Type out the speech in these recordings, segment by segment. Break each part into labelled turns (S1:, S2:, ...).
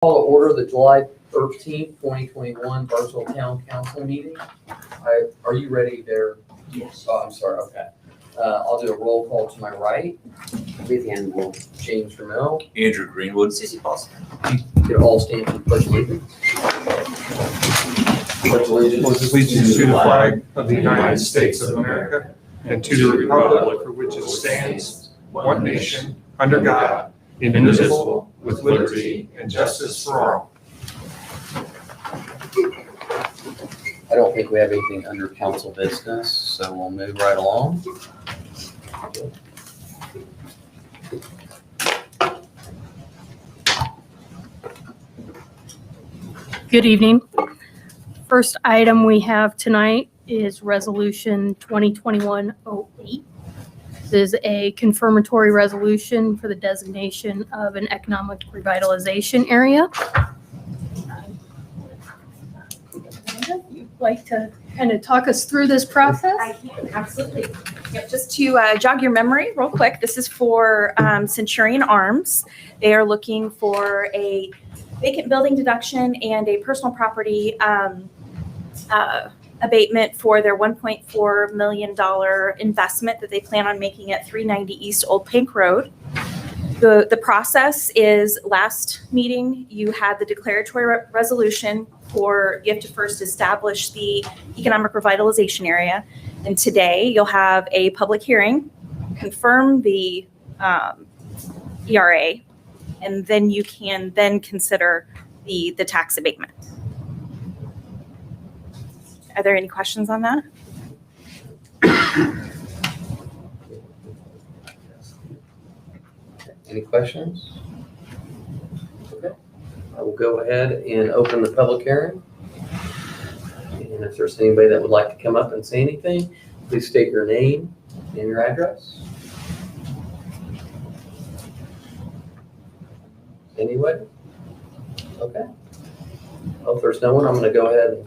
S1: Call to order the July 13th, 2021 Barstow Town Council meeting. Are you ready there?
S2: Yes.
S1: Oh, I'm sorry, okay. I'll do a roll call to my right.
S2: Vivian Wolf.
S1: James Ramel.
S3: Andrew Greenwood.
S2: Susie Paulson.
S1: You can all stand for the pledge of allegiance. Pledge
S4: Allegiance to the flag of the United States of America and to the republic for which it stands, one nation, under God, indivisible, with liberty and justice for all.
S1: I don't think we have anything under council business, so we'll move right along.
S5: Good evening. First item we have tonight is Resolution 2021-08. This is a confirmatory resolution for the designation of an economic revitalization area. You'd like to kind of talk us through this process?
S6: I can, absolutely. Yep, just to jog your memory real quick, this is for Centurion Arms. They are looking for a vacant building deduction and a personal property abatement for their $1.4 million investment that they plan on making at 390 East Old Pank Road. The process is, last meeting, you had the declaratory resolution for, you have to first establish the economic revitalization area. And today you'll have a public hearing, confirm the ERA, and then you can then consider the tax abatement. Are there any questions on that?
S1: Any questions? Okay. I will go ahead and open the public hearing. And if there's anybody that would like to come up and say anything, please state your name and your address. Anybody? Okay. Well, if there's no one, I'm going to go ahead and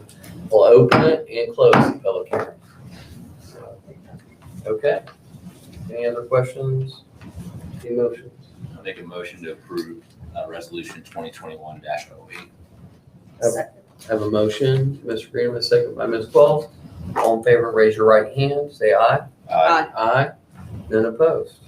S1: we'll open it and close the public hearing. Okay. Any other questions? Any motions?
S3: I'll make a motion to approve resolution 2021-08.
S1: I have a motion, Mr. Green, a second by Ms. Wells. All in favor, raise your right hand, say aye.
S3: Aye.
S1: Aye. None opposed.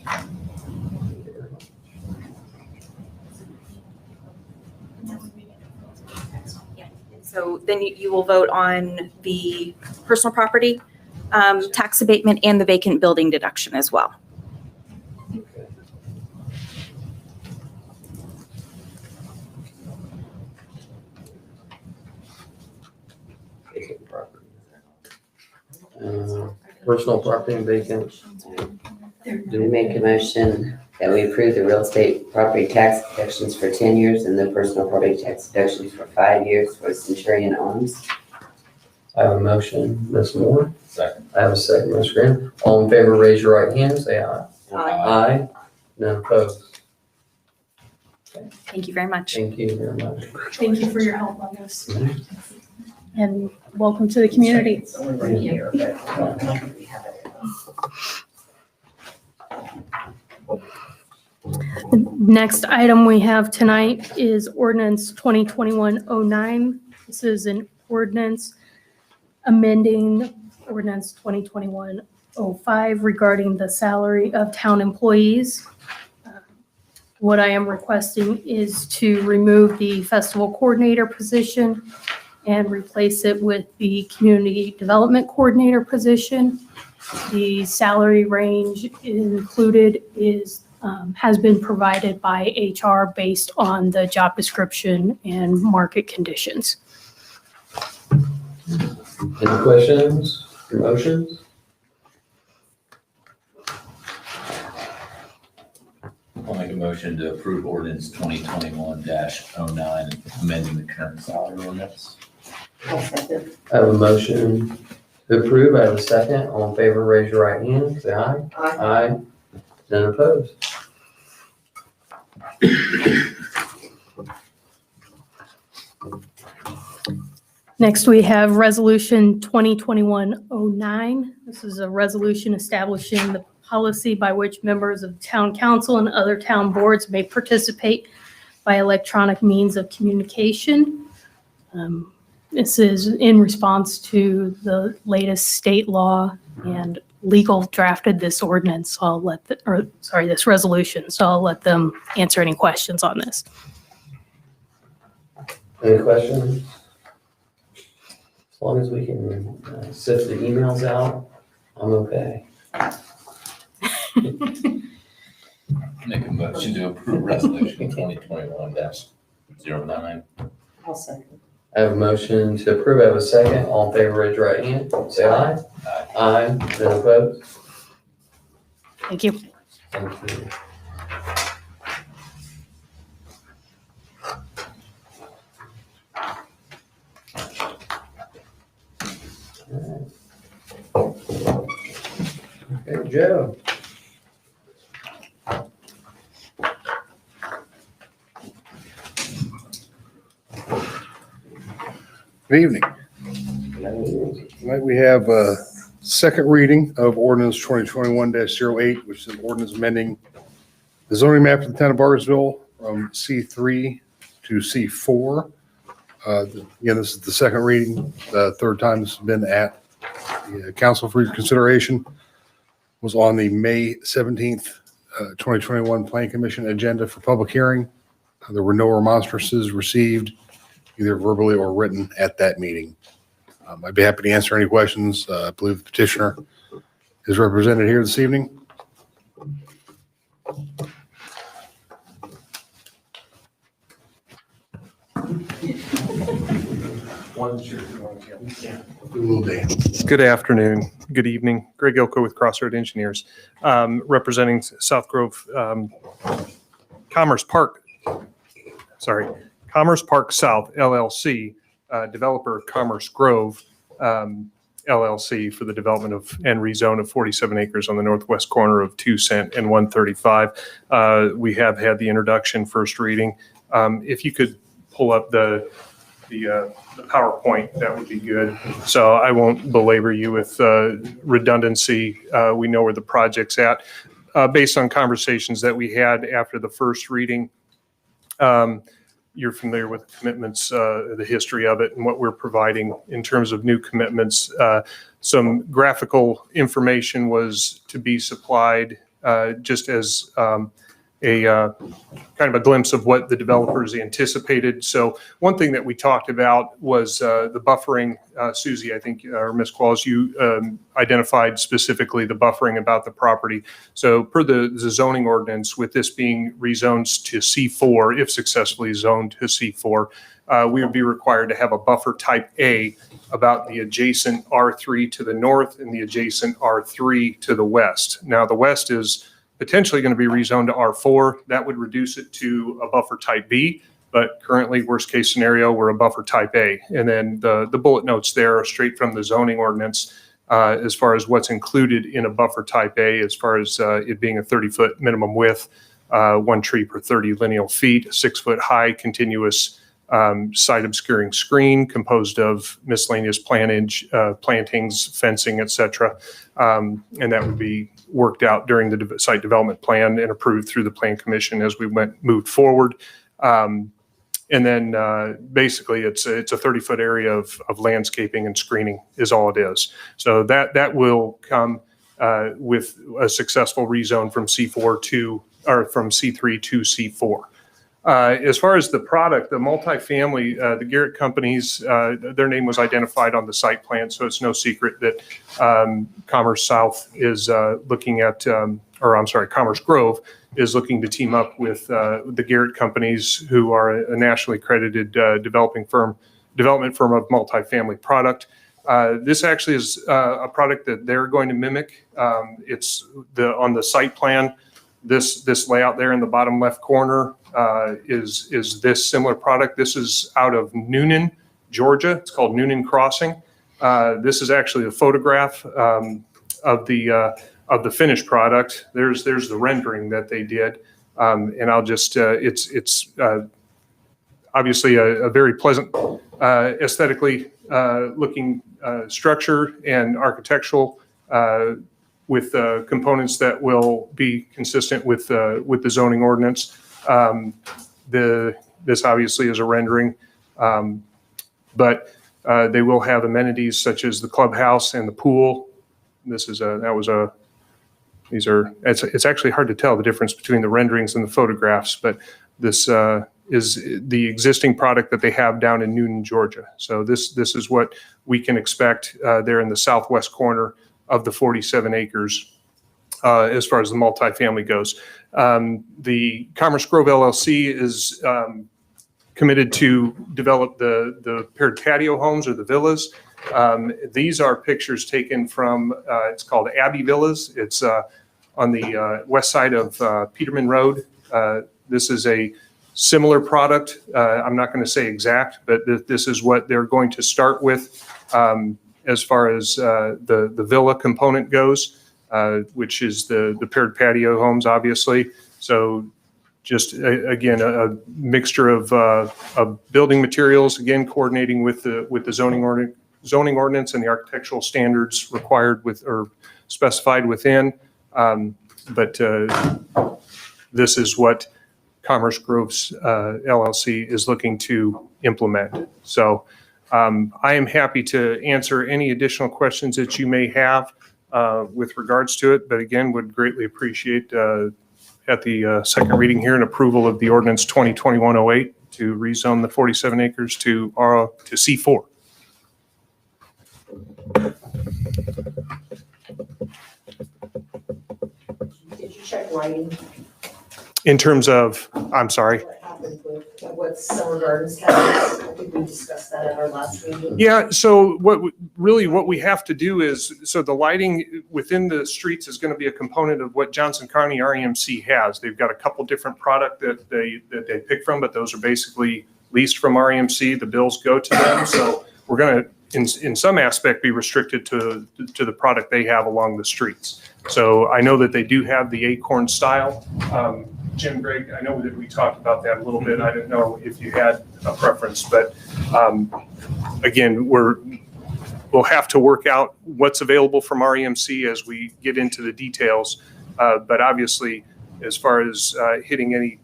S6: So then you will vote on the personal property tax abatement and the vacant building deduction as well.
S1: Okay. Vacant property. Personal property and vacant.
S2: We make a motion that we approve the real estate property tax deductions for 10 years and the personal property tax deductions for 5 years for Centurion Arms.
S1: I have a motion, Ms. Moore.
S3: Second.
S1: I have a second, Ms. Green. All in favor, raise your right hand, say aye.
S3: Aye.
S1: None opposed.
S6: Thank you very much.
S1: Thank you very much.
S5: Thank you for your help on this. And welcome to the community. The next item we have tonight is ordinance 2021-09. This is an ordinance amending ordinance 2021-05 regarding the salary of town employees. What I am requesting is to remove the festival coordinator position and replace it with the community development coordinator position. The salary range included is has been provided by HR based on the job description and market conditions.
S1: Any questions or motions?
S3: I'll make a motion to approve ordinance 2021-09, amending the current salary ordinance.
S1: I have a motion to approve. I have a second. All in favor, raise your right hand, say aye. Aye. None opposed.
S5: Next, we have Resolution 2021-09. This is a resolution establishing the policy by which members of town council and other town boards may participate by electronic means of communication. This is in response to the latest state law, and legal drafted this ordinance. So I'll let this resolution. So I'll let them answer any questions on this.
S1: Any questions? As long as we can sift the emails out, I'm okay.
S3: Make a motion to approve resolution 2021-09.
S2: I'll second.
S1: I have a motion to approve. I have a second. All in favor, raise your right hand. Say aye.
S3: Aye.
S1: Aye. None opposed?
S5: Thank you.
S1: Thank you. Okay, Joe.
S7: Good evening. Tonight we have a second reading of ordinance 2021-08, which is an ordinance amending the zoning map of the town of Bargersville from C3 to C4. Again, this is the second reading. The third time this has been at the council for consideration. Was on the May 17th, 2021 Plan Commission agenda for public hearing. There were no remonstrances received, either verbally or written at that meeting. I'd be happy to answer any questions. I believe the petitioner is represented here this evening.
S4: Good afternoon, good evening. Greg Ilko with Crossroad Engineers, representing South Grove Commerce Park South LLC, developer Commerce Grove LLC for the development of and rezone of 47 acres on the northwest corner of 2 Cent and 135. We have had the introduction, first reading. If you could pull up the PowerPoint, that would be good. So I won't belabor you with redundancy. We know where the project's at. Based on conversations that we had after the first reading, you're familiar with the commitments, the history of it, and what we're providing in terms of new commitments. Some graphical information was to be supplied just as a kind of a glimpse of what the developers anticipated. So one thing that we talked about was the buffering. Susie, I think, or Ms. Qualls, you identified specifically the buffering about the property. So per the zoning ordinance, with this being rezoned to C4, if successfully zoned to C4, we would be required to have a buffer type A about the adjacent R3 to the north and the adjacent R3 to the west. Now, the west is potentially going to be rezoned to R4. That would reduce it to a buffer type B, but currently, worst case scenario, we're a buffer type A. And then the bullet notes there are straight from the zoning ordinance as far as what's included in a buffer type A, as far as it being a 30-foot minimum width, 1 tree per 30 lineal feet, 6-foot high continuous site obscuring screen composed of miscellaneous plantings, fencing, et cetera. And that would be worked out during the site development plan and approved through the Plan Commission as we moved forward. And then basically it's a 30-foot area of landscaping and screening is all it is. So that will come with a successful rezone from C3 to C4. As far as the product, the multifamily, the Garrett companies, their name was identified on the site plan, so it's no secret that Commerce South is looking at, Commerce Grove is looking to team up with the Garrett companies, who are a nationally accredited development firm of multifamily product. This actually is a product that they're going to mimic. It's on the site plan. This layout there in the bottom left corner is this similar product. This is out of Noonan, Georgia. It's called Noonan Crossing. This is actually a photograph of the finished product. There's the rendering that they did, and I'll just it's obviously a very pleasant, aesthetically looking structure and architectural. With components that will be consistent with the zoning ordinance. This obviously is a rendering, but they will have amenities such as the clubhouse and the pool. It's actually hard to tell the difference between the renderings and the photographs, but this is the existing product that they have down in Newton, Georgia. So this is what we can expect there in the southwest corner of the 47 acres as far as the multifamily goes. The Commerce Grove LLC is committed to develop the paired patio homes or the villas. These are pictures taken from, it's called Abbey Villas. It's on the west side of Peterman Road. This is a similar product. I'm not going to say exact, but this is what they're going to start with as far as the villa component goes, which is the paired patio homes, obviously. So just again, a mixture of building materials, again, coordinating with the zoning ordinance and the architectural standards required with or specified within. But this is what Commerce Groves LLC is looking to implement. So I am happy to answer any additional questions that you may have with regards to it, but again, would greatly appreciate at the second reading here an approval of the ordinance 2021-08 to rezone the 47 acres to C4.
S8: Did you check lighting?
S4: In terms of, I'm sorry.
S8: What happened with what Summer Gardens has? I think we discussed that at our last meeting.
S4: Yeah, so what we have to do is, so the lighting within the streets is going to be a component of what Johnson County REMC has. They've got a couple different product that they pick from, but those are basically leased from REMC. The bills go to them. So we're going to, in some aspect, be restricted to the product they have along the streets. So I know that they do have the Acorn style. Jim, Greg, I know that we talked about that a little bit. I didn't know if you had a preference, but again, we'll have to work out what's available from REMC as we get into the details. But obviously, as far as hitting any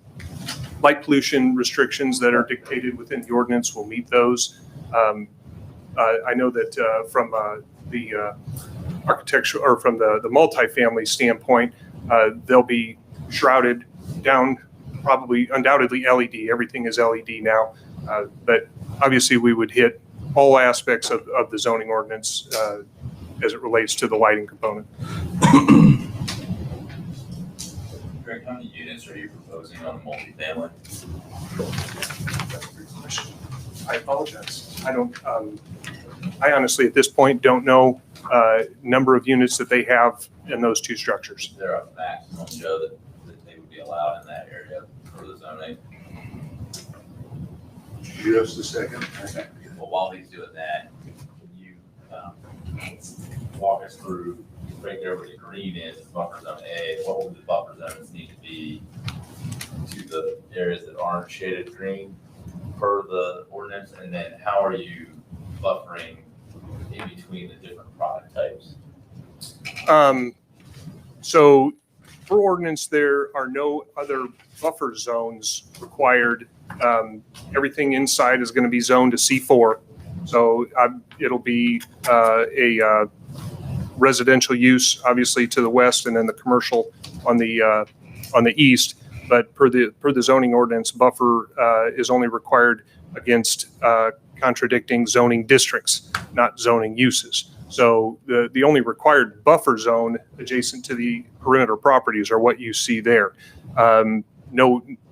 S4: light pollution restrictions that are dictated within the ordinance, we'll meet those. I know that from the architectural or from the multifamily standpoint, they'll be shrouded down, probably undoubtedly LED. Everything is LED now, but obviously we would hit all aspects of the zoning ordinance as it relates to the lighting component.
S3: Greg, how many units are you proposing on the multifamily?
S4: I apologize. I honestly at this point don't know number of units that they have in those two structures.
S3: Is there a maximum, Joe, that they would be allowed in that area for the zoning?
S7: Just a second.
S3: Well, while he's doing that, can you walk us through right there where the green is, buffer zone A, what would the buffer zones need to be to the areas that aren't shaded green per the ordinance? And then how are you buffering in between the different product types?
S4: So per ordinance, there are no other buffer zones required. Everything inside is going to be zoned to C4. So it'll be a residential use, obviously, to the west, and then the commercial on the east. But per the zoning ordinance, buffer is only required against contradicting zoning districts, not zoning uses. So the only required buffer zone adjacent to the perimeter properties are what you see there.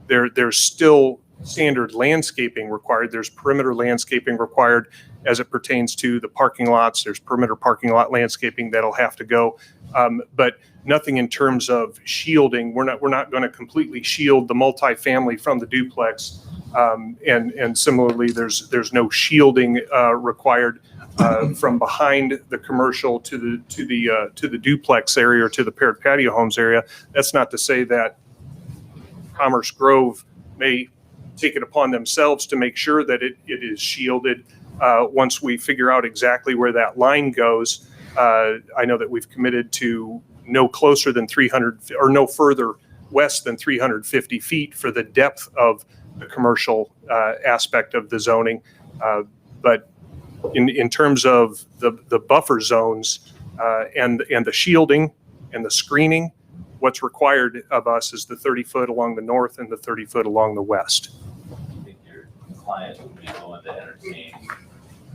S4: There's still standard landscaping required. There's perimeter landscaping required as it pertains to the parking lots. There's perimeter parking lot landscaping that'll have to go, but nothing in terms of shielding. We're not going to completely shield the multifamily from the duplex, and similarly, there's no shielding required from behind the commercial to the duplex area or to the paired patio homes area. That's not to say that Commerce Grove may take it upon themselves to make sure that it is shielded once we figure out exactly where that line goes. I know that we've committed to no closer than 300 or no further west than 350 feet for the depth of the commercial aspect of the zoning. But in terms of the buffer zones and the shielding and the screening, what's required of us is the 30-foot along the north and the 30-foot along the west.
S3: I think your client would be willing to entertain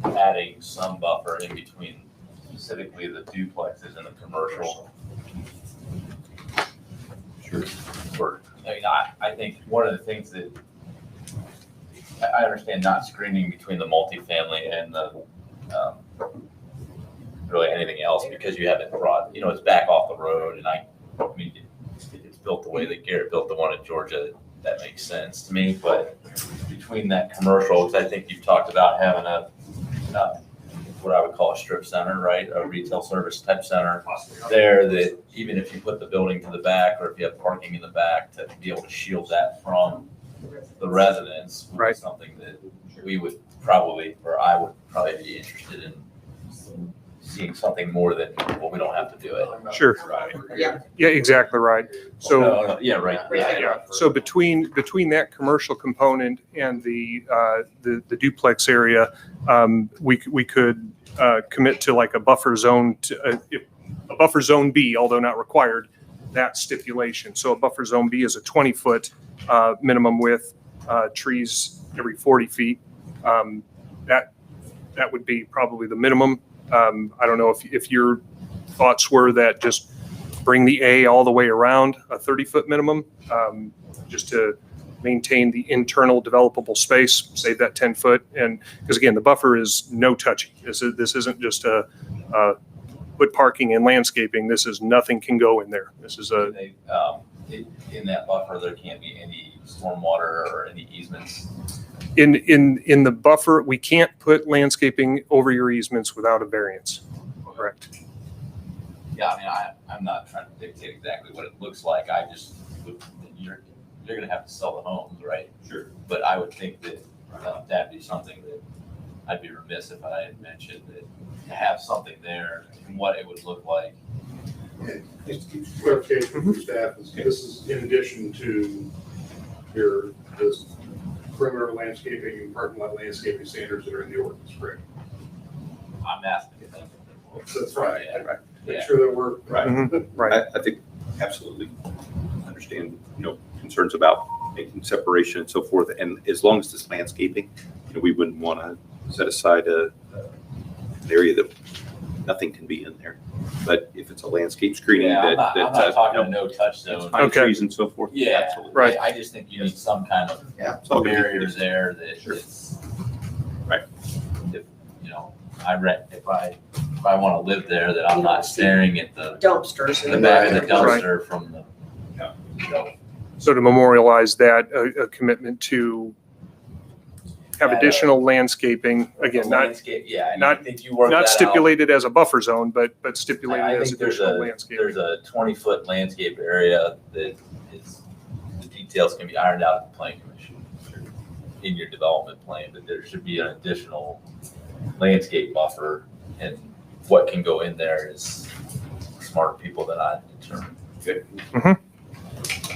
S3: adding some buffer in between specifically the duplexes and the commercial. Sure. I think one of the things that I understand not screening between the multifamily and the really anything else because you haven't brought, it's back off the road and I mean, it's built the way that Garrett built the one in Georgia. That makes sense to me, but between that commercial, because I think you've talked about having a what I would call a strip center, right? A retail service type center there that even if you put the building to the back or if you have parking in the back to be able to shield that from the residents would be
S4: Right.
S3: something that we would probably, or I would probably be interested in seeing something more than, well, we don't have to do it.
S4: Sure.
S8: Yeah.
S4: Yeah, exactly right. So.
S3: No, yeah, right.
S4: Yeah, so between that commercial component and the duplex area, we could commit to like a buffer zone, a buffer zone B, although not required, that stipulation. So a buffer zone B is a 20-foot minimum width, trees every 40 feet. That would be probably the minimum. I don't know if your thoughts were that just bring the A all the way around a 30-foot minimum, just to maintain the internal developable space, save that 10-foot. And because again, the buffer is no touching. This isn't just a put parking and landscaping. This is nothing can go in there. This is a,
S3: In that buffer, there can't be any stormwater or any easements.
S4: in the buffer, we can't put landscaping over your easements without a variance. Correct.
S3: Yeah, I mean, I'm not trying to dictate exactly what it looks like. I just, you're gonna have to sell the homes, right? Sure. But I would think that that'd be something that I'd be remiss if I had mentioned that to have something there and what it would look like.
S7: Just clarification for staff, this is in addition to this perimeter landscaping and parking lot landscaping standards that are in the ordinance, correct?
S3: I'm asking if that's.
S7: That's right.
S3: Yeah.
S7: Make
S3: Yeah.
S7: sure that we're.
S4: Right.
S9: I think absolutely understand, concerns about making separation and so forth. And as long as it's landscaping, we wouldn't want to set aside an area that nothing can be in there. But if it's a landscape screening
S3: Yeah, I'm
S9: that,
S3: not talking a no-touch zone.
S9: pine
S4: Okay.
S9: trees and so forth.
S3: Yeah,
S9: absolutely.
S4: Right.
S3: I just think you need some kind of
S9: Yeah. It's all gonna be
S3: barrier
S9: conditioned.
S3: there that
S9: Sure.
S3: it's.
S9: Right.
S3: If, if I want to live there, that I'm not staring at the
S8: Dumpsters.
S3: the back of the
S4: Right.
S3: dumpster from the,
S4: So to memorialize that, a commitment to have
S3: Add a-
S4: additional landscaping, again, not
S3: landscape, yeah, and I
S4: not-
S3: think you work that out.
S4: stipulated as a buffer zone, but stipulated
S3: I
S4: as
S3: think there's
S4: additional
S3: a
S4: landscaping.
S3: 20-foot landscape area that is, the details can be ironed out at the plan commission in your development plan, but there should be an additional landscape buffer, and what can go in there is smart people that I determine.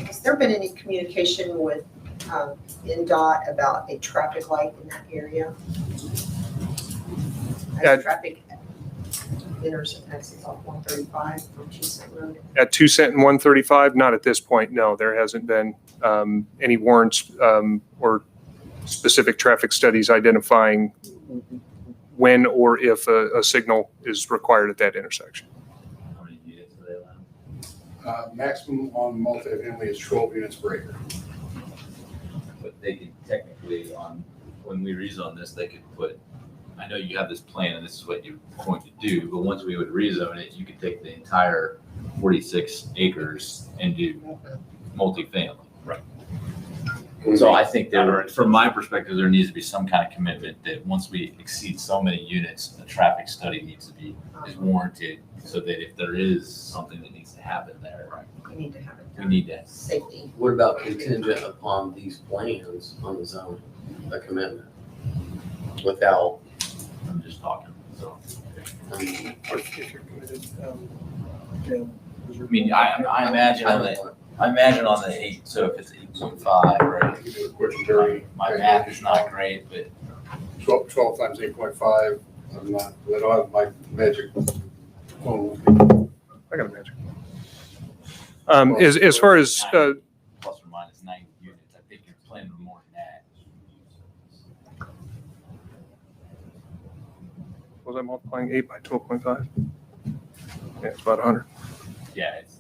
S8: Has there been any communication with NDOT about a traffic light in that area?
S4: Yeah.
S8: Has traffic intersection exits off 135 from 2 Cent Road?
S4: At 2 Cent and 135, not at this point, no. There hasn't been any warrants or specific traffic studies identifying when or if a signal is required at that intersection.
S3: How many units do they allow?
S7: Maximum on multifamily is 12 units per acre.
S3: But they could technically when we rezone this, they could put, I know you have this plan and this is what you're going to do, but once we would rezone it, you could take the entire 46 acres and do multifamily.
S9: Right.
S3: So I think from my perspective, there needs to be some kind of commitment that once we exceed so many units, a traffic study needs to be, is warranted, so that if there is something that needs to happen there,
S8: We need to have it
S3: we
S8: done.
S3: need to.
S8: Safety.
S1: What about contingent upon these plans on the zone, a commitment? Without,
S3: I'm just talking, so. I mean, I imagine that I imagine on the 8, so if it's 8.5, right?
S7: You can do a quick and dirty.
S3: My math is not great, but
S7: 12 times 8.5. I'm not, I don't have my magic phone with me.
S4: I got a magic. As far as,
S3: plus or minus 90 units, I think you're planning on more than that.
S4: was I multiplying 8 by 12.5? Yeah, it's about 100.
S3: Yeah, it's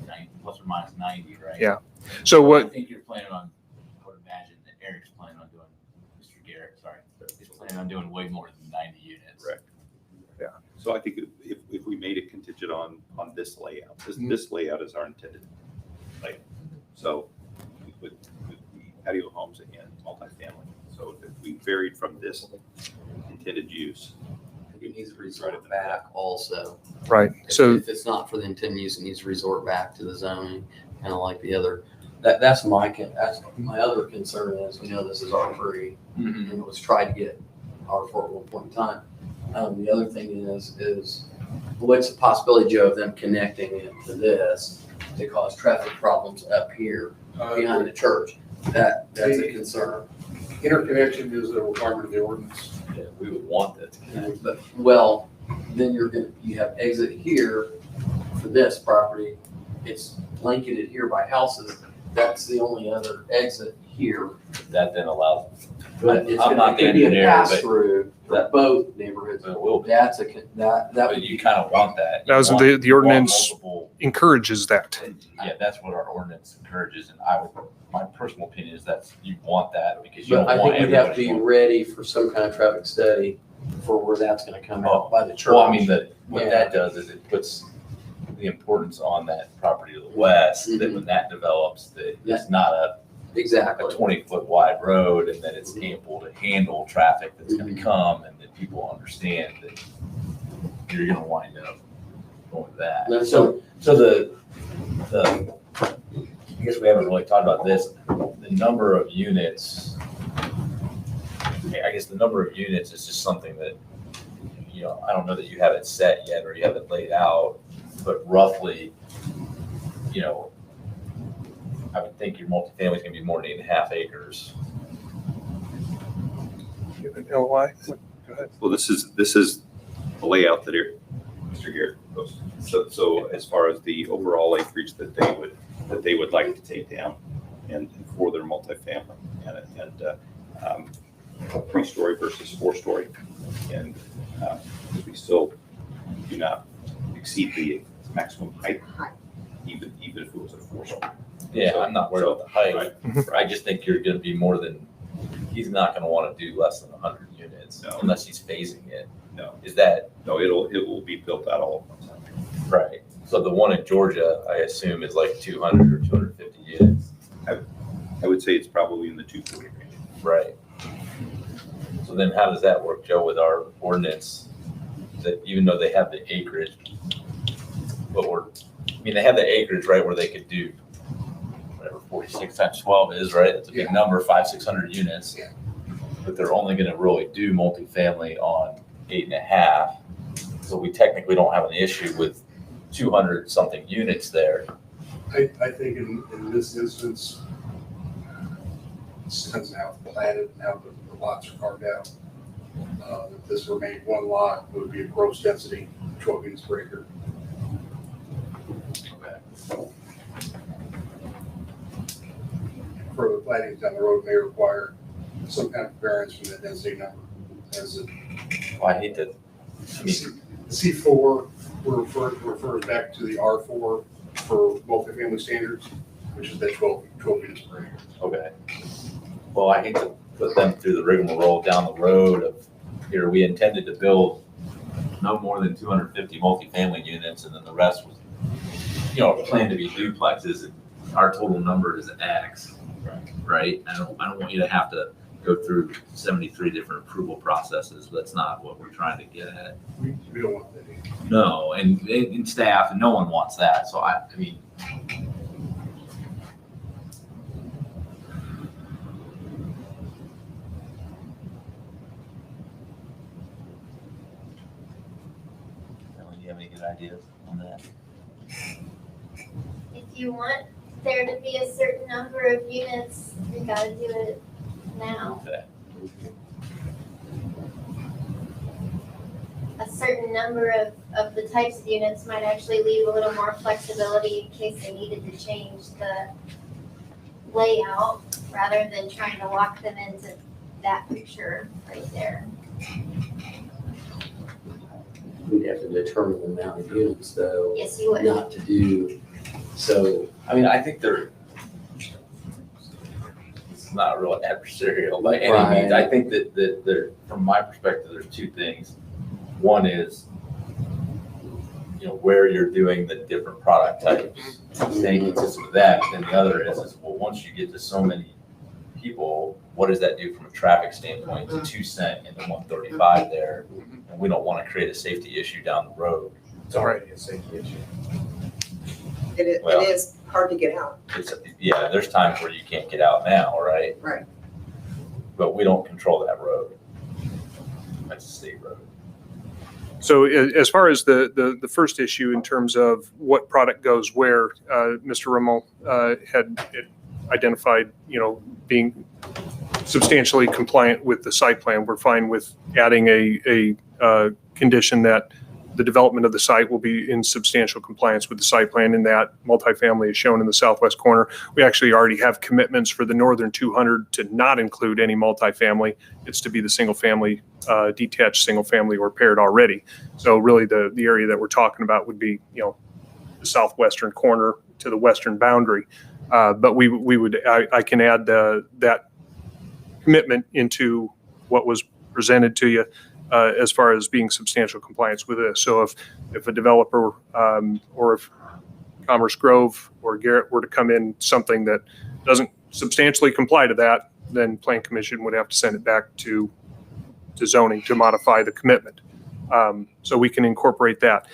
S3: 90, plus or minus 90, right?
S4: Yeah. So
S3: I
S4: what,
S3: think you're planning on, I would imagine that Eric's planning on doing, Mr. Garrett, sorry, he's planning on doing way more than 90 units.
S9: Right.
S4: Yeah.
S9: So I think if we made it contingent on this layout, this layout is our intended layout. So with the patio homes and multifamily. So if we varied from this intended use.
S1: It needs to resort back also.
S4: right,
S1: If-
S4: so,
S1: If it's not for the intended use, it needs to resort back to the zoning, kind of like the other. That's my other concern is, this is R3, and it was tried to get R4 at one point in time. The other thing is what's the possibility, Joe, of them connecting it to this to cause traffic problems up here behind the church? That's a concern.
S7: Interconnection is a requirement of the ordinance.
S3: Yeah, we would want that to connect.
S1: But, then you have exit here for this property. It's blanketed here by houses. That's the only other exit here.
S3: That then allows,
S1: But it's
S3: I'm not the
S1: gonna be a
S3: engineer,
S1: pass
S3: but-
S1: through for both neighborhoods.
S3: it will be,
S1: That's that
S3: but
S1: would
S3: you
S1: be,
S3: kind of want that. You
S4: That was
S3: want-
S4: the
S3: you want
S4: ordinance-
S3: multiple-
S4: encourages that.
S3: Yeah, that's what our ordinance encourages, and my personal opinion is that you want that because you
S1: but
S3: don't
S1: I
S3: want
S1: think we have to
S3: everybody
S1: be
S3: going.
S1: ready for some kind of traffic study for where that's gonna come out by the church.
S3: Well, I mean, what
S1: Yeah.
S3: that does is it puts the importance on that property to the west, that when that develops, that it's not a
S1: Exactly.
S3: 20-foot wide road, and that it's ample to handle traffic that's gonna
S1: Mhm.
S3: come, and that people understand that you're gonna wind up going to that.
S1: And
S3: So the, I guess we haven't really talked about this, the number of units. I guess the number of units is just something that, I don't know that you have it set yet or you have it laid out, but roughly, I would think your multifamily is gonna be more than 8.5 acres.
S4: LOI?
S9: Well, this is the layout that Mr. Garrett proposed. So as far as the overall acreage that they would like to take down and for their multifamily and 3-story versus 4-story. And we still do not exceed the maximum height, even if it was a 4-story.
S3: Yeah, I'm not worried about the height.
S9: Right.
S3: I just think you're gonna be more than, he's not gonna wanna do less than 100 units
S9: No.
S3: unless he's phasing it.
S9: No.
S3: Is that
S9: No, it will be built out all at once.
S3: right? So the one in Georgia, I assume, is like 200 or 250 units.
S9: I would say it's probably in the 240 range.
S3: Right. So then how does that work, Joe, with our ordinance? That even though they have the acreage, they have the acreage, right, where they could do whatever 46 times 12 is, right? That's a big number, 500-600 units.
S7: Yeah.
S3: But they're only gonna really do multifamily on 8.5. So we technically don't have an issue with 200 something units there.
S7: I think in this instance, since now it's platted, now the lots are carved out, if this remained one lot, it would be a gross density, 12 units per acre. Further planning down the road may require some kind of variance from the density number. As it,
S3: Well, I hate to, I mean,
S7: C4 refers back to the R4 for multifamily standards, which is that 12 units per acre.
S3: okay. Well, I hate to put them through the rigmarole down the road of, here, we intended to build no more than 250 multifamily units, and then the rest was, planned to be duplexes, and our total number is X. Right? I don't want you to have to go through 73 different approval processes. That's not what we're trying to get at.
S7: We don't want that either.
S3: No, and staff, and no one wants that. So I mean, Ellen, do you have any good ideas on that?
S10: If you want there to be a certain number of units, we gotta do it now. A certain number of the types of units might actually leave a little more flexibility in case they needed to change the layout rather than trying to lock them into that picture right there.
S1: We'd have to determine the amount of units though,
S10: Yes, you would.
S1: not to do, so,
S3: I mean, I think it's not real adversarial by any means. I think that there, from my perspective, there's two things. One is, where you're doing the different product types, staying consistent with that. But then the other is, well, once you get to so many people, what does that do from a traffic standpoint to 2 cent into 135 there? And we don't want to create a safety issue down the road.
S4: It's already a safety issue.
S8: It
S3: Well-
S8: is hard to get out.
S3: Yeah, there's times where you can't get out now, right?
S8: Right.
S3: But we don't control that road. That's a state road.
S4: So as far as the first issue in terms of what product goes where, Mr. Rimmel had identified, being substantially compliant with the site plan. We're fine with adding a condition that the development of the site will be in substantial compliance with the site plan, and that multifamily is shown in the southwest corner. We actually already have commitments for the northern 200 to not include any multifamily. It's to be the single family, detached single family or paired already. So really the area that we're talking about would be, the southwestern corner to the western boundary. But I can add that commitment into what was presented to you as far as being substantial compliance with this. So if a developer or if Commerce Grove or Garrett were to come in something that doesn't substantially comply to that, then Plan Commission would have to send it back to zoning to modify the commitment. So we can incorporate that.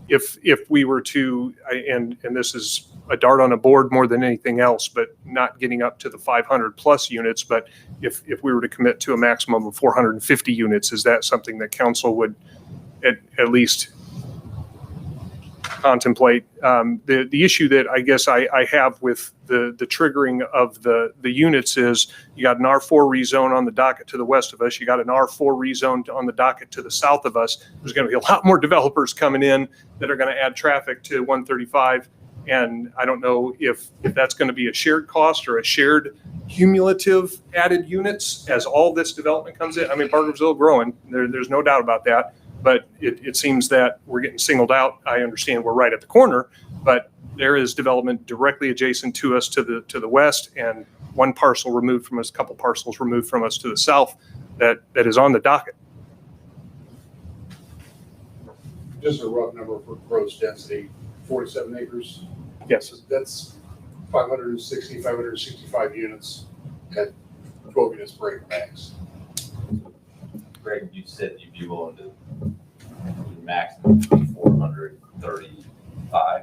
S4: If we were to, and this is a dart on a board more than anything else, but not getting up to the 500 plus units, but if we were to commit to a maximum of 450 units, is that something that council would at least contemplate? The issue that I guess I have with the triggering of the units is you got an R4 rezone on the docket to the west of us. You got an R4 rezone on the docket to the south of us. There's going to be a lot more developers coming in that are going to add traffic to 135. And I don't know if that's going to be a shared cost or a shared cumulative added units as all this development comes in. I mean, Parkersville growing, there's no doubt about that. But it seems that we're getting singled out. I understand we're right at the corner, but there is development directly adjacent to us to the west, and one parcel removed from us, a couple parcels removed from us to the south that is on the docket.
S7: Just a rough number for gross density, 47 acres.
S4: Yes.
S7: That's 565 units at 12 units per acre max.
S3: Greg, you said you'd be willing to maximum 435.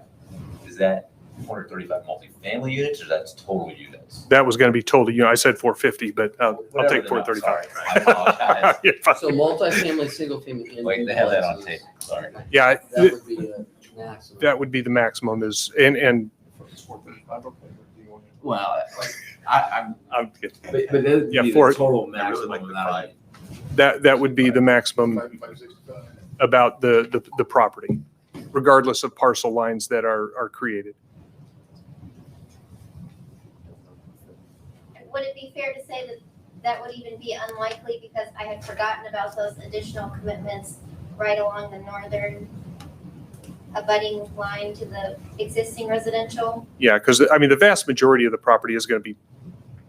S3: Is that 435 multifamily units, or that's total units?
S4: That was going to be total. I said 450, but I'll
S3: Whatever
S4: take
S3: the number-
S4: 435.
S3: sorry, I apologize.
S1: so multifamily, single family. and
S3: Wait, they have that on
S1: duplexes,
S3: tape. Sorry.
S4: Yeah,
S1: That would be a maximum.
S4: that would be the maximum is, and
S3: Well, I'm
S4: I'm,
S3: but that would
S4: Yeah,
S3: be
S4: for-
S3: the total maximum, not
S4: that would be the maximum
S7: 565.
S4: about the property, regardless of parcel lines that are created.
S10: Would it be fair to say that that would even be unlikely because I had forgotten about those additional commitments right along the northern abutting line to the existing residential?
S4: Yeah, because I mean, the vast majority of the property is going to be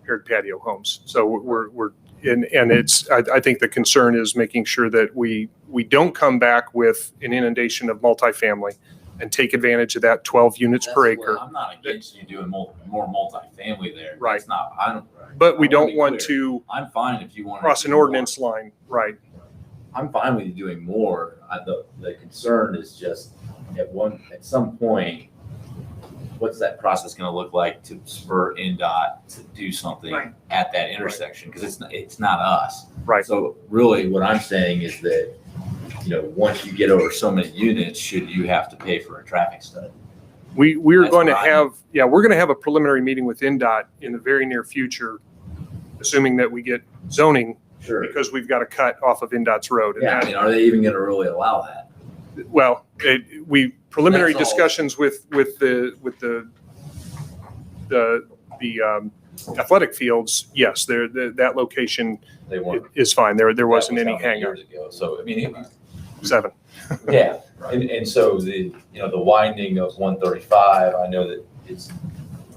S4: paired patio homes. So we're and it's, I think the concern is making sure that we don't come back with an inundation of multifamily and take advantage of that 12 units per
S1: That's what
S4: acre.
S3: I'm not against you doing more multifamily there.
S4: Right.
S3: It's not,
S4: But we
S3: I wanna
S4: don't
S3: be
S4: want
S3: clear.
S4: to
S3: I'm fine if you want. to
S4: cross
S3: do
S4: an
S3: more.
S4: ordinance line, right?
S3: I'm fine with you doing more. The concern is just at some point, what's that process going to look like to spur NDOT to do something
S8: Right.
S3: at that intersection? Because it's not us.
S4: Right.
S3: So really what I'm saying is that, once you get over so many units, should you have to pay for a traffic study?
S4: we're
S3: That's
S4: going to
S3: fine.
S4: have, we're going to have a preliminary meeting with NDOT in the very near future, assuming that we get zoning,
S11: Sure.
S4: because we've got to cut off of NDOT's road. And
S11: Yeah, I
S4: that-
S11: mean, are they even gonna really allow that?
S4: Well, preliminary
S11: That's all.
S4: discussions with the athletic fields, yes, that location
S3: They weren't.
S4: is fine. There wasn't
S3: that
S4: any
S3: was how many
S4: hang up.
S3: Years ago, so, I mean,
S4: 7.
S3: yeah, and so the widening of 135, I know that it's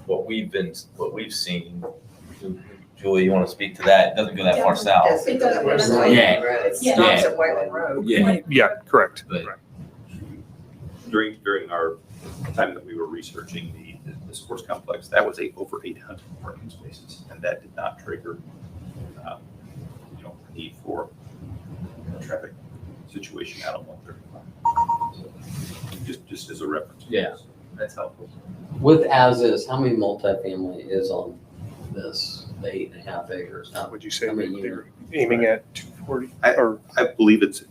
S3: what we've seen. Julie, you want to speak to that? It doesn't go that far south.
S8: It doesn't
S2: Where's
S8: go
S2: the
S8: that
S2: road?
S8: It stops at Wayland Road.
S11: Yeah.
S4: Yeah, correct.
S3: But-
S4: Right.
S9: During our time that we were researching the sports complex, that was over 800 parking spaces, and that did not trigger, a need for a traffic situation out on 135. So, just as a reference.
S11: Yeah. That's helpful.
S1: With as is, how many multifamily is on this, the 8.5 acres? How
S4: Would you say
S1: how many
S4: they're
S1: units?
S4: aiming at 240?
S9: I-
S4: Or
S9: I believe it's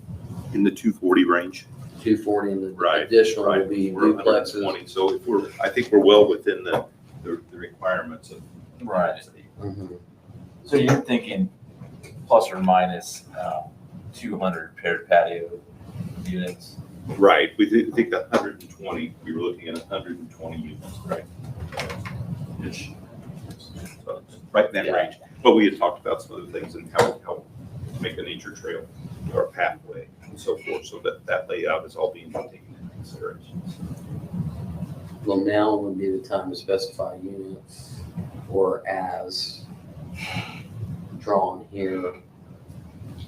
S9: in the 240 range.
S1: 240 and the
S9: Right,
S1: additional will
S9: Right,
S1: be
S9: we're
S1: duplexes.
S9: 120, so I think we're well within the requirements of.
S3: Right.
S1: Mhm.
S3: So you're thinking plus or minus 200 paired patio units?
S9: Right, we think 120, we were looking at 120 units, right? Ish. So, right in that
S3: Yeah.
S9: range. But we had talked about some other things and how to make a nature trail or pathway and so forth, so that layout is all being taken into consideration.
S1: Well, now would be the time to specify units or as drawn here.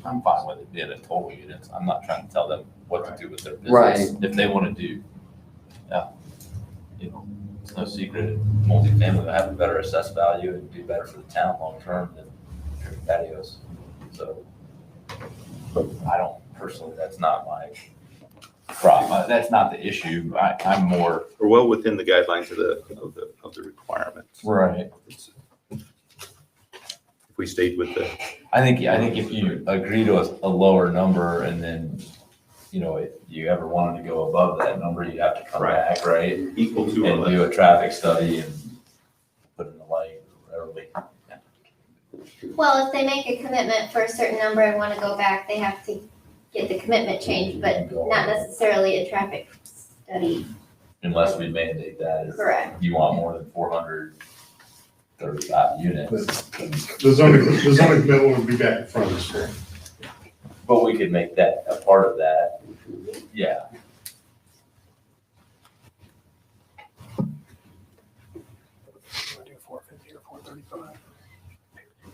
S3: I'm fine with it being a total units. I'm not trying to tell them what to do with their business.
S1: Right.
S3: If they want to do, it's no secret, multifamily will have a better assessed value and do better for the town long-term than patios. So I don't personally, that's not my problem. That's not the issue. I'm more.
S9: We're well within the guidelines of the requirements.
S3: Right.
S9: If we stayed with the,
S3: I think if you agree to a lower number and then, if you ever wanted to go above that number, you'd have to come
S9: Right.
S3: back, right?
S9: equal to or
S3: And
S9: less.
S3: do a traffic study and put in the light or whatever.
S10: Well, if they make a commitment for a certain number and want to go back, they have to get the commitment changed, but not necessarily a traffic study.
S3: Unless we mandate that, if
S10: Correct.
S3: you want more than 435 units.
S7: The zoning commitment will be back in front of us.
S3: But we could make that a part of that. Yeah.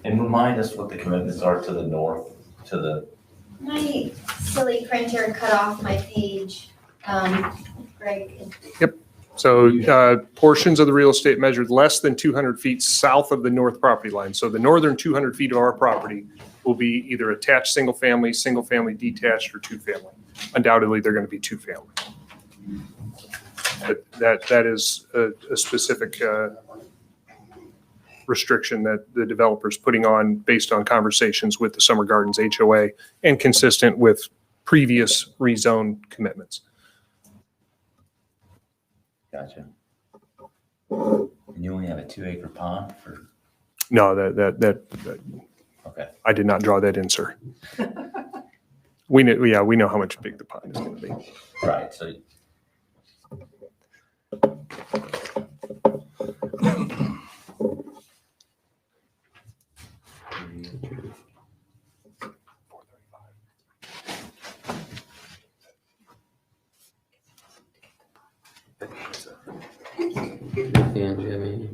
S3: And remind us what the commitments are to the north, to the,
S10: My silly printer cut off my page. Greg,
S4: So portions of the real estate measured less than 200 feet south of the north property line. So the northern 200 feet of our property will be either attached single-family detached, or two-family. Undoubtedly, they're going to be two-family. But that is a specific restriction that the developer's putting on based on conversations with the Summer Gardens HOA and consistent with previous rezone commitments.
S3: gotcha. And you only have a 2-acre pond for,
S4: No, that
S3: okay.
S4: I did not draw that in, sir. We know how much big the pond is going to be.
S3: Right, so
S1: And Jimmy.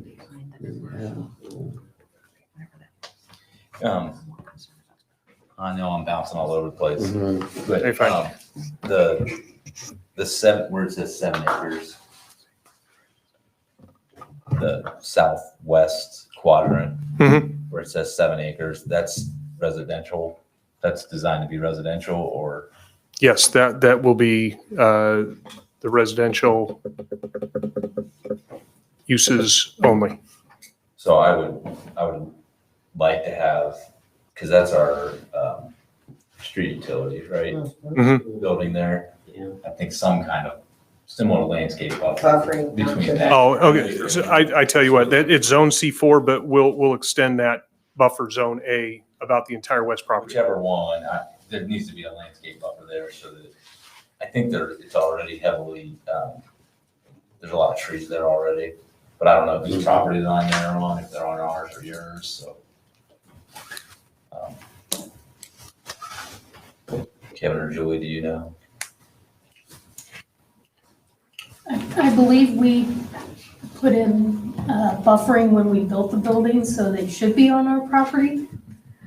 S3: I know I'm bouncing all over the place.
S1: Mhm.
S3: But
S4: Hey, fine.
S3: the 7, where it says 7 acres, the southwest quadrant,
S4: Mhm.
S3: where it says 7 acres, that's residential, that's designed to be residential, or,
S4: Yes, that will be the residential uses only.
S3: so I would like to have, because that's our street utilities, right?
S4: Mhm.
S3: Building there.
S1: Yeah.
S3: I think some kind of similar landscape buffer
S8: Buffering.
S3: between that.
S4: Oh, okay. So I tell you what, that it's zone C4, but we'll extend that buffer zone A about the entire west property.
S3: Whichever one, there needs to be a landscape buffer there so that, I think it's already heavily, there's a lot of trees there already. But I don't know whose property line they're on, if they're on ours or yours, so. Kevin or Julie, do you know?
S5: I believe we put in buffering when we built the building, so they should be on our property.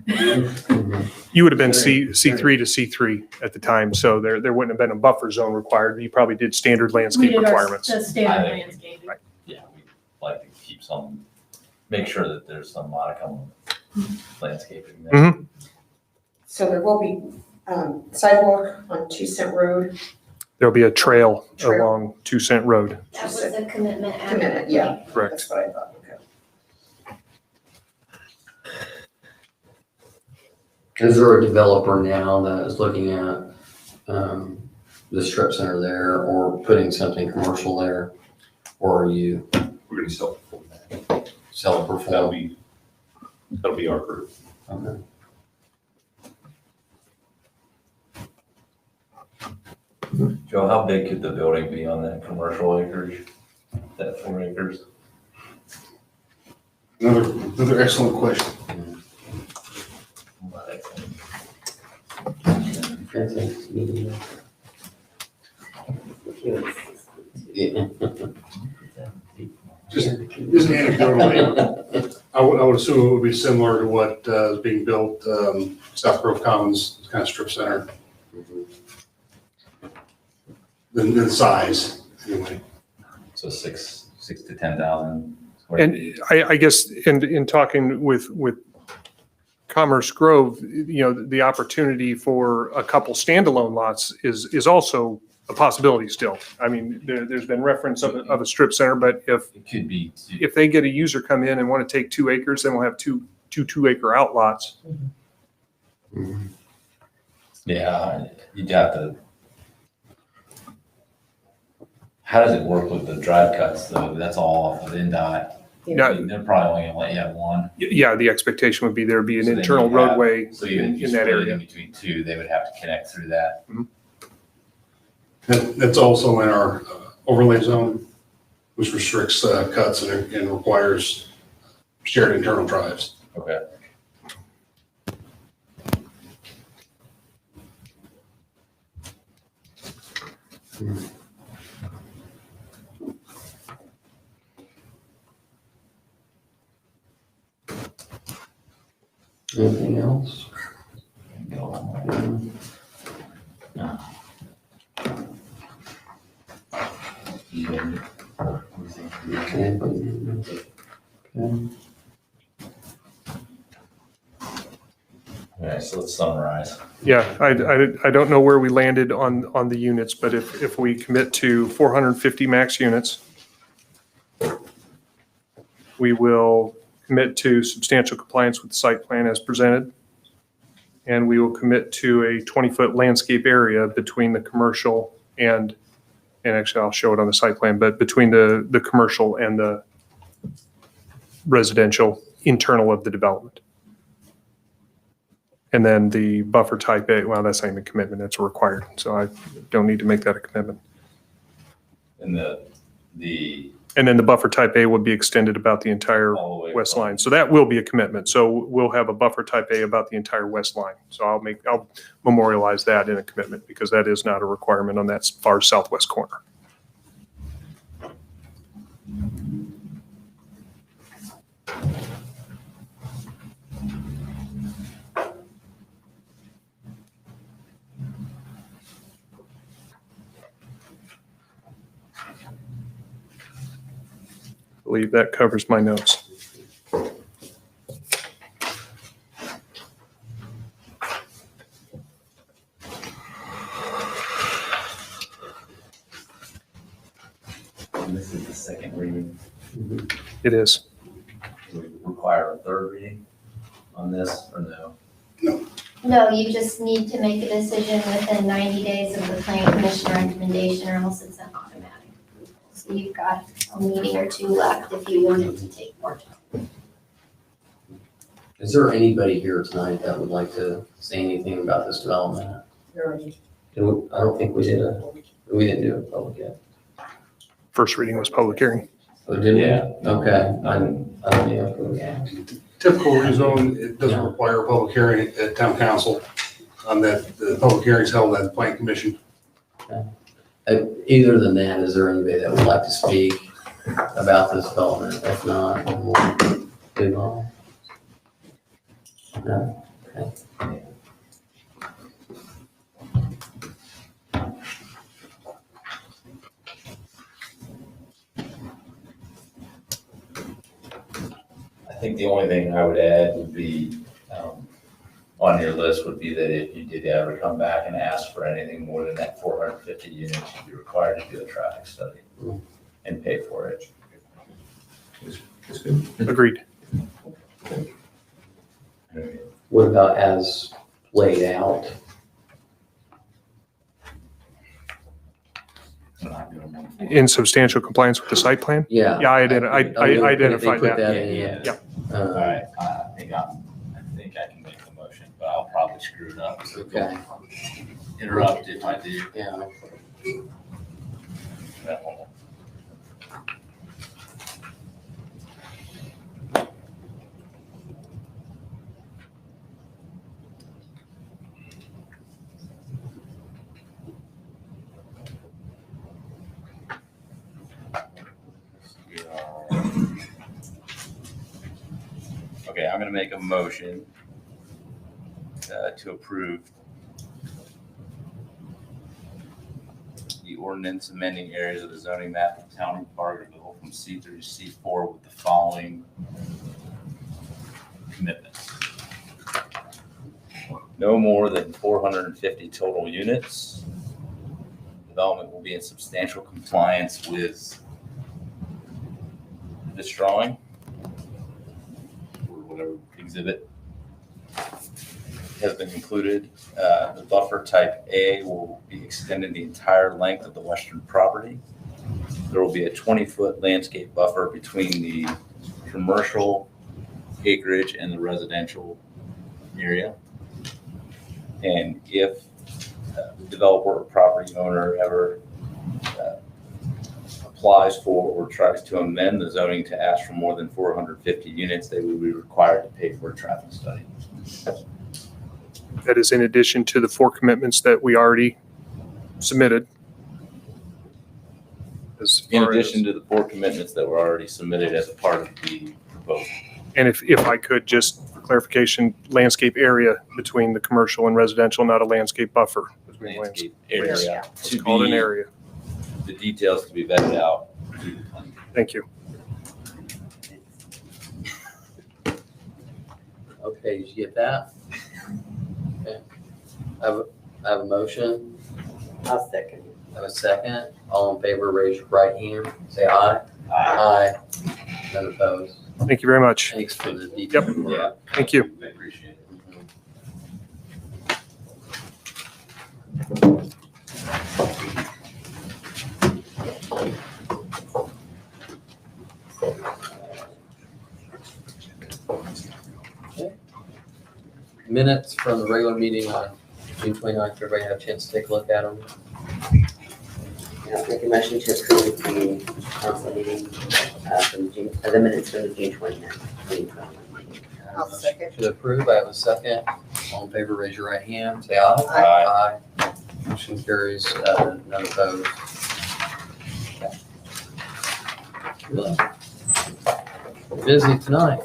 S4: You would have been C3 to C3 at the time, so there wouldn't have been a buffer zone required. You probably did standard
S5: We
S4: landscape
S5: did our,
S4: requirements.
S5: the standard landscaping.
S3: Yeah, we'd like to keep some, make sure that there's some modicum of landscaping there.
S4: Mhm.
S8: So there will be sidewalk on 2 Cent Road.
S4: There'll be a trail
S8: Trail.
S4: along 2 Cent Road.
S10: That was a commitment.
S8: Commitment, yeah.
S4: Correct.
S8: That's what I thought, okay.
S1: Is there a developer now that is looking at the strip center there or putting something commercial there? Or are you
S9: We're gonna self-perform that.
S1: self-perform?
S9: That'll be our group.
S1: Okay.
S3: Joe, how big could the building be on that commercial acreage, that 4 acres?
S7: Another excellent question.
S1: I think, yeah.
S7: Just anecdotally, I would assume it would be similar to what is being built, South Grove Commons, kind of strip center. The size, anyway.
S3: So 6 to 10,000.
S4: And I guess in talking with Commerce Grove, the opportunity for a couple standalone lots is also a possibility still. I mean, there's been reference of a strip center, but if
S3: It could be,
S4: if they get a user come in and want to take 2 acres, then we'll have two 2-acre outlots.
S3: yeah, you'd have to. How does it work with the drive cuts though? That's all off of NDOT.
S4: Yeah.
S3: I mean, they're probably only gonna let you have one.
S4: Yeah, the expectation would be there'd be an
S3: So then
S4: internal
S3: you have-
S4: roadway
S3: So even if
S4: in
S3: you
S4: that
S3: split it
S4: area.
S3: in between 2, they would have to connect through that.
S7: That's also in our overlay zone, which restricts cuts and requires shared internal drives.
S3: Okay.
S1: Anything else? Okay.
S3: Okay, so let's summarize.
S4: Yeah, I don't know where we landed on the units, but if we commit to 450 max units, we will commit to substantial compliance with the site plan as presented. And we will commit to a 20-foot landscape area between the commercial and actually I'll show it on the site plan, but between the commercial and the residential internal of the development. And then the buffer type A, well, that's not even a commitment, that's required. So I don't need to make that a commitment.
S3: And
S4: And then the buffer type A would be extended about the entire
S3: all the way.
S4: west
S3: from-
S4: line. So that will be a commitment. So we'll have a buffer type A about the entire west line. So I'll memorialize that in a commitment because that is not a requirement on that far southwest corner. I believe that covers my notes.
S3: And this is the second reading.
S4: It is.
S3: Do we require a third reading on this or no?
S10: No, you just need to make a decision within 90 days of the planning commission recommendation or else it's an automatic. So you've got a meeting or two left if you wanted to take more time.
S1: Is there anybody here tonight that would like to say anything about this development? I don't think we we didn't do a public yet.
S4: First reading was public hearing.
S1: Oh, did we?
S3: Yeah.
S1: Okay, I don't know.
S7: Typical rezone, it doesn't require a public hearing at town council. On that, the public hearings held at the planning commission.
S1: Either than that, is there anybody that would like to speak about this development? If not, then we'll move on. No? Okay.
S3: I think the only thing I would add would be, on your list would be that if you did ever come back and ask for anything more than that 450 units, you'd be required to do a traffic study and pay for it.
S4: Agreed.
S1: What about as laid out?
S4: In substantial compliance with the site plan?
S1: Yeah.
S4: Yeah, I identified
S1: Put
S4: that.
S1: in.
S4: Yeah.
S3: All right, I think I can make the motion, but I'll probably screw it up. So
S1: Okay.
S3: interrupt if I do.
S1: Yeah.
S3: That one. Okay, I'm gonna make a motion to approve the ordinance amending areas of the zoning map of the town of Bargerville from C3 to C4 with the following commitments. No more than 450 total units. Development will be in substantial compliance with this drawing, or whatever exhibit has been included. The buffer type A will be extended the entire length of the western property. There will be a 20-foot landscape buffer between the commercial acreage and the residential area. And if the developer or property owner ever applies for or tries to amend the zoning to ask for more than 450 units, they will be required to pay for a traffic study.
S4: That is in addition to the 4 commitments that we already submitted.
S3: In addition to the 4 commitments that were already submitted as a part of the proposal.
S4: And if I could, just for clarification, landscape area between the commercial and residential, not a landscape buffer. between lands-
S3: Landscape area
S4: It's
S3: to
S4: called an
S3: be,
S4: area.
S3: the details to be vetted out.
S4: Thank you.
S1: Okay, did you get that? Okay. I have a motion.
S2: I'll second.
S1: I have a second. All in favor, raise your right hand. Say aye. Aye. None opposed.
S4: Thank you very much.
S1: Thanks for the detail.
S3: Yeah.
S4: Thank you.
S3: I appreciate it.
S1: Minutes from the regular meeting on June 29th. Everybody have a chance to take a look at them?
S2: I'll make a motion to approve the council meeting from June, the minutes from the June 29th, 2021 meeting.
S8: I'll second.
S1: To approve, I have a second. All in favor, raise your right hand. Say aye.
S3: Aye.
S1: Aye. Motion carries, none opposed. Okay. Really? Busy tonight.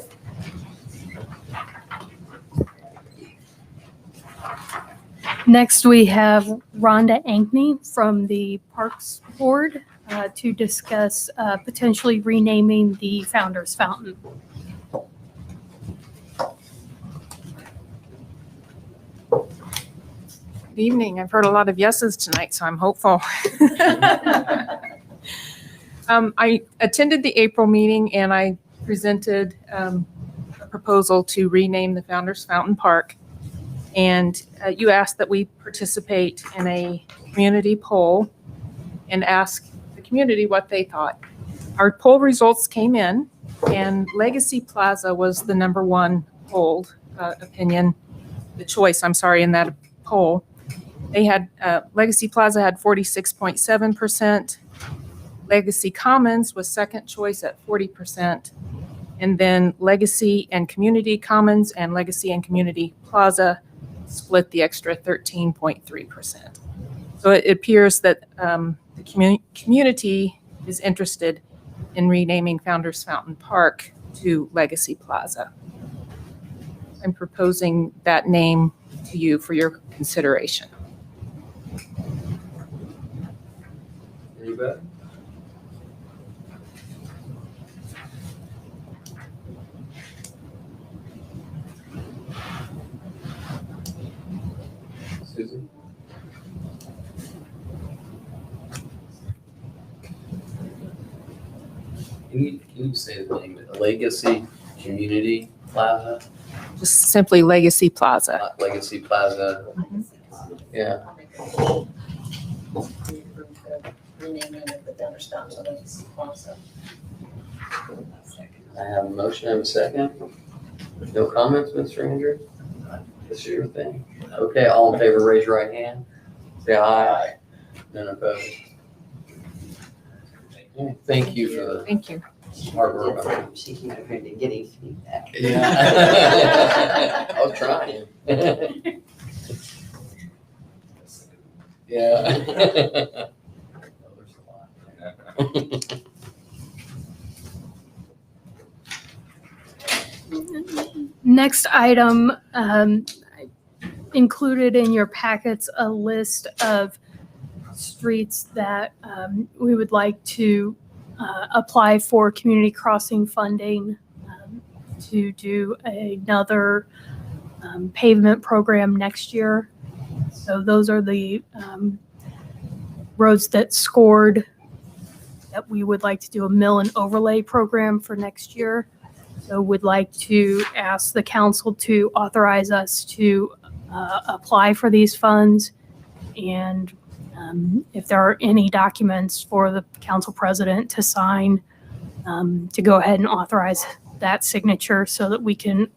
S5: Next, we have Rhonda Ankney from the Parks Board to discuss potentially renaming the Founder's Fountain.
S12: Good evening. I've heard a lot of yeses tonight, so I'm hopeful. I attended the April meeting and I presented a proposal to rename the Founder's Fountain Park. And you asked that we participate in a community poll and ask the community what they thought. Our poll results came in, and Legacy Plaza was the number one polled opinion, the choice, I'm sorry, in that poll. They had, Legacy Plaza had 46.7%. Legacy Commons was second choice at 40%. And then Legacy and Community Commons and Legacy and Community Plaza split the extra 13.3%. So it appears that the community is interested in renaming Founders Fountain Park to Legacy Plaza. I'm proposing that name to you for your consideration.
S1: Anybody? Susan? Can you say the name? Legacy Community Plaza,
S12: Just simply Legacy Plaza.
S1: not Legacy Plaza? Yeah.
S8: Renaming of the Founders Fountain Legacy Plaza.
S1: I have a motion, I have a second. No comments, Mr. Andrew? This is your thing. Okay, all in favor, raise your right hand. Say aye. None opposed. Okay, thank you for the
S12: Thank you.
S1: hard work on it.
S2: She came over to getting feedback.
S1: Yeah. I was trying. Yeah.
S5: Next item, included in your packets, a list of streets that we would like to apply for community crossing funding to do another pavement program next year. So those are the roads that scored that we would like to do a mill and overlay program for next year. So would like to ask the council to authorize us to apply for these funds. And if there are any documents for the council president to sign, to go ahead and authorize that signature so that we can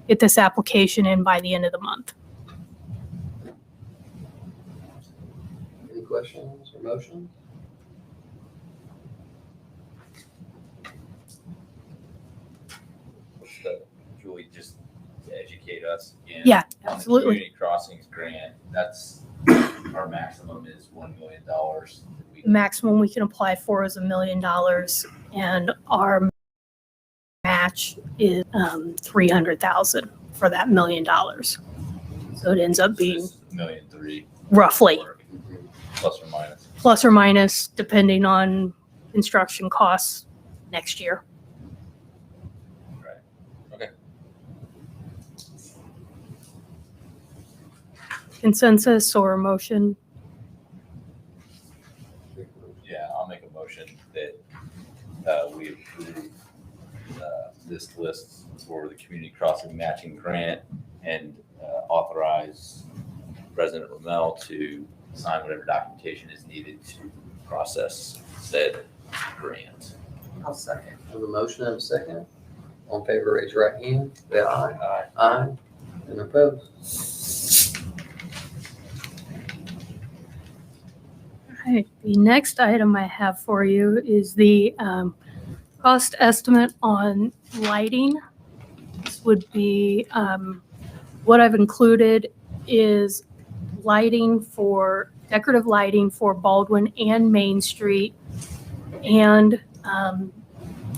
S5: get this application in by the end of the month.
S1: Any questions or motions?
S3: Julie, just to educate us again.
S5: Yeah,
S3: On the
S5: absolutely.
S3: Community Crossings grant, that's, our maximum is $1 million.
S5: The maximum we can apply for is $1 million, and our match is $300,000 for that $1 million. So it ends up being
S3: $1.3 million.
S5: roughly
S3: Plus or minus.
S5: plus or minus, depending on construction costs next year.
S3: Right. Okay.
S5: Consensus or motion?
S3: Yeah, I'll make a motion that we approve this list for the community crossing matching grant and authorize President Rommel to sign whatever documentation is needed to process said grant.
S8: I'll second.
S1: I have a motion and a second. All in favor, raise your right hand. Say aye.
S3: Aye.
S1: Aye. And opposed?
S5: All right, the next item I have for you is the cost estimate on lighting. This would be, what I've included is lighting for, decorative lighting for Baldwin and Main Street. And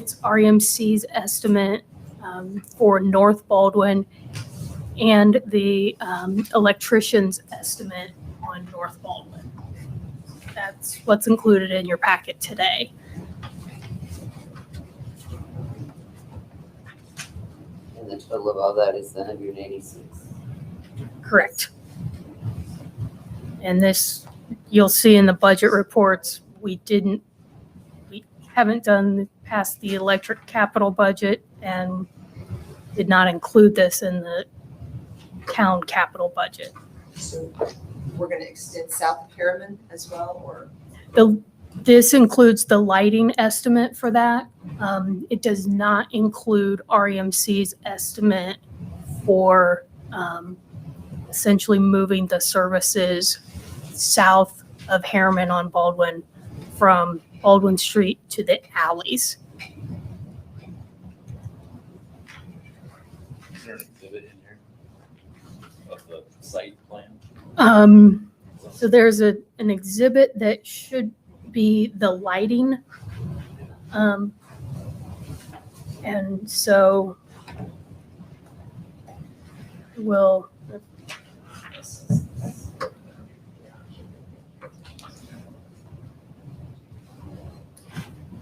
S5: it's REMC's estimate for North Baldwin and the electrician's estimate on North Baldwin. That's what's included in your packet today.
S2: And the total of all that is 186.
S5: Correct. And this, you'll see in the budget reports, we haven't done past the electric capital budget and did not include this in the town capital budget.
S8: So we're going to extend south of Harriman as well, or?
S5: The This includes the lighting estimate for that. It does not include REMC's estimate for essentially moving the services south of Harriman on Baldwin from Baldwin Street to the alleys.
S3: Is there an exhibit in here of the site plan?
S5: So there's an exhibit that should be the lighting. And so we'll,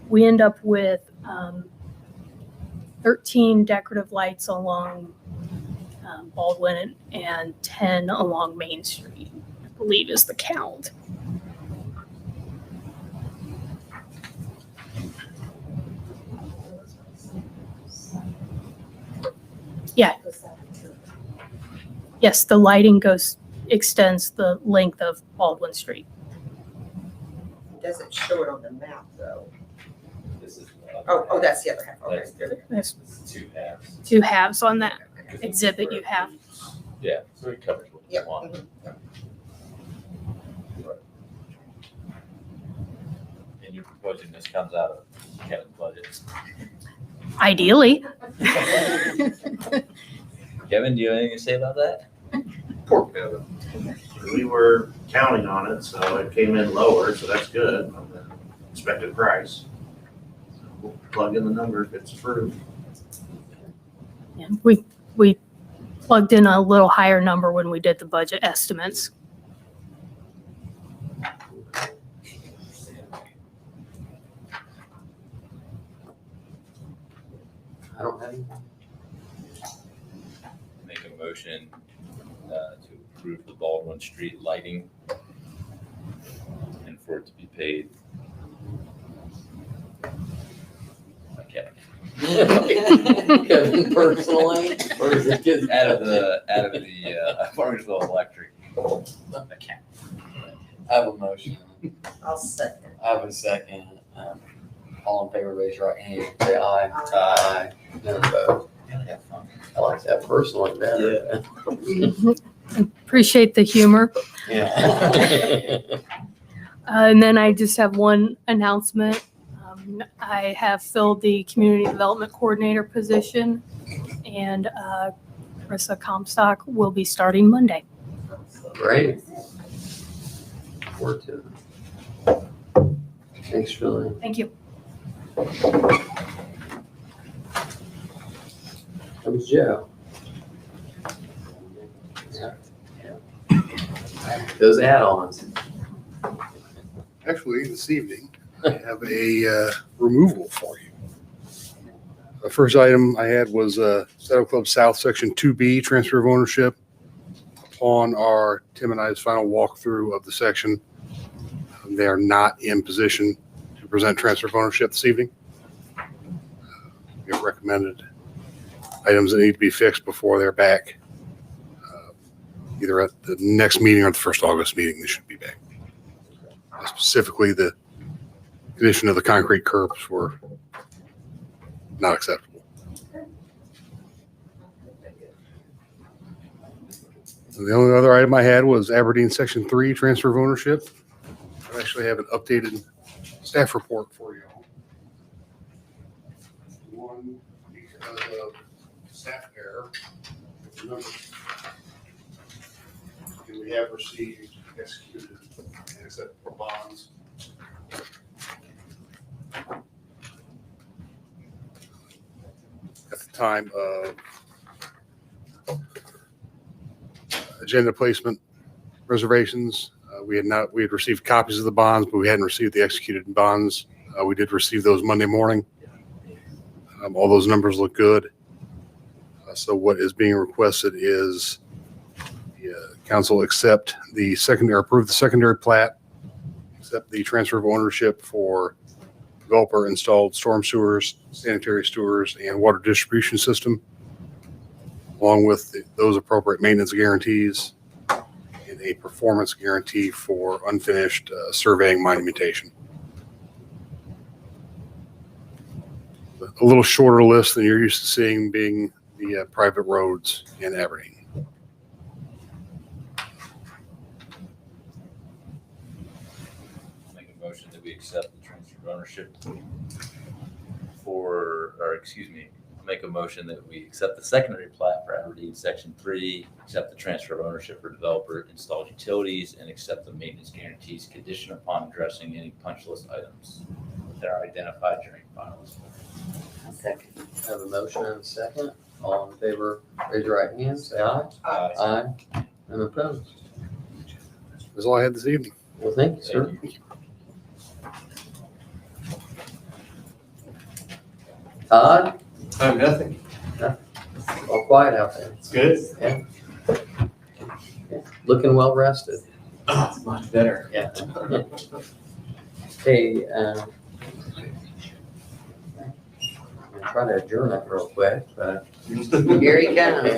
S5: we end up with 13 decorative lights along Baldwin and 10 along Main Street, I believe is the count. Yeah. Yes, the lighting extends the length of Baldwin Street.
S8: It doesn't show it on the map, though.
S3: This is. the other
S8: Oh,
S3: half.
S8: that's the other half. Okay,
S3: That's
S8: good.
S5: There's
S3: This is two halves.
S5: two halves on that
S3: Because it's
S5: exhibit you
S3: square.
S5: have.
S3: Yeah, so it covers what you
S8: Yep.
S3: want.
S8: mhm.
S3: And you're proposing this comes out of Kevin's budget.
S5: Ideally.
S3: Kevin, do you have anything to say about that?
S4: Poor Kevin.
S13: We were counting on it, so it came in lower, so that's good on the expected price. So we'll plug in the number if it's approved.
S5: Yeah, we plugged in a little higher number when we did the budget estimates.
S1: I don't have any.
S3: Make a motion to approve the Baldwin Street lighting and for it to be paid by Kevin.
S1: Kevin personally, or is it just?
S3: Out of the Farmersville Electric account.
S11: I have a motion.
S8: I'll second.
S11: I have a second. All in favor, raise your right hand. Say aye.
S1: Aye. No vote.
S11: Have fun.
S1: I like that personally better.
S5: Appreciate the humor.
S1: Yeah.
S5: And then I just have one announcement. I have filled the Community Development Coordinator position, and Carissa Comstock will be starting Monday.
S1: Great. Forward to it. Thanks, Julie.
S5: Thank you.
S1: Comes Joe. Those add-ons.
S7: Actually, this evening, I have a removal for you. The first item I had was Saddle Club South, Section 2B, transfer of ownership. Upon our, Tim and I's final walkthrough of the section, they are not in position to present transfer of ownership this evening. We have recommended items that need to be fixed before they're back. Either at the next meeting or the first August meeting, they should be back. Specifically, the condition of the concrete curbs were not acceptable. And the only other item I had was Aberdeen Section 3, transfer of ownership. I actually have an updated staff report for you. One, because of staff error, with the numbers. And we have received, executed, and accepted bonds. At the time of agenda placement reservations, we had received copies of the bonds, but we hadn't received the executed bonds. We did receive those Monday morning. All those numbers look good. So what is being requested is the council accept the secondary, approve the secondary plat, accept the transfer of ownership for developer installed storm sewers, sanitary sewers, and water distribution system, along with those appropriate maintenance guarantees and a performance guarantee for unfinished surveying monumentation. a little shorter list than you're used to seeing, being the private roads in Aberdeen.
S3: Make a motion that we accept the transfer of ownership make a motion that we accept the secondary plat for Aberdeen Section 3, accept the transfer of ownership for developer installed utilities, and accept the maintenance guarantees conditioned upon addressing any punch list items that are identified during files.
S2: I'll second.
S1: Have a motion and a second. All in favor, raise your right hand, say aye. Aye. And opposed?
S7: That's all I had this evening.
S1: Well, thank you, sir. Todd,
S13: Nothing.
S1: all quiet out there.
S13: It's good.
S1: Yeah. Looking well rested.
S13: Oh, it's much better.
S1: Yeah. Hey, I'm gonna try to adjourn it real quick, but.
S2: Here he comes.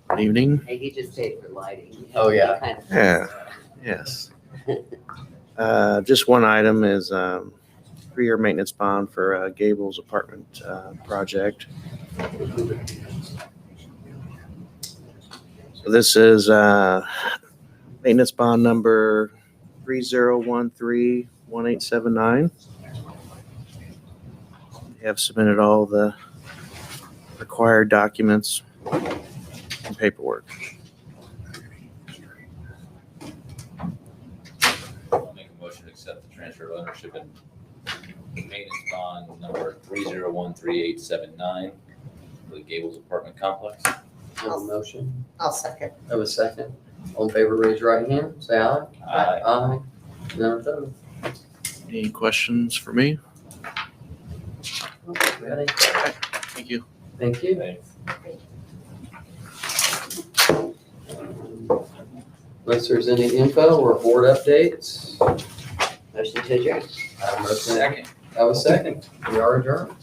S14: Good evening.
S2: Hey, he just paid for lighting.
S1: Oh, yeah.
S2: Kind of-
S14: Yeah, yes. Just one item is 3-year maintenance bond for Gables apartment project. So this is maintenance bond number 30131879. They have submitted all the required documents and paperwork.
S3: I'll make a motion to accept the transfer of ownership and maintenance bond number 30137879 for the Gables apartment complex.
S1: Have a motion,
S8: I'll second.
S1: have a second. All in favor, raise your right hand, say aye.
S3: Aye.
S1: Aye. None opposed?
S14: Any questions for me?
S1: Ready?
S14: Thank you.
S1: Thank you.
S3: Thanks.
S1: Unless there's any info or board updates,
S2: Motion to adjourn.
S1: have a motion.
S3: Second.
S1: Have a second. We are adjourned.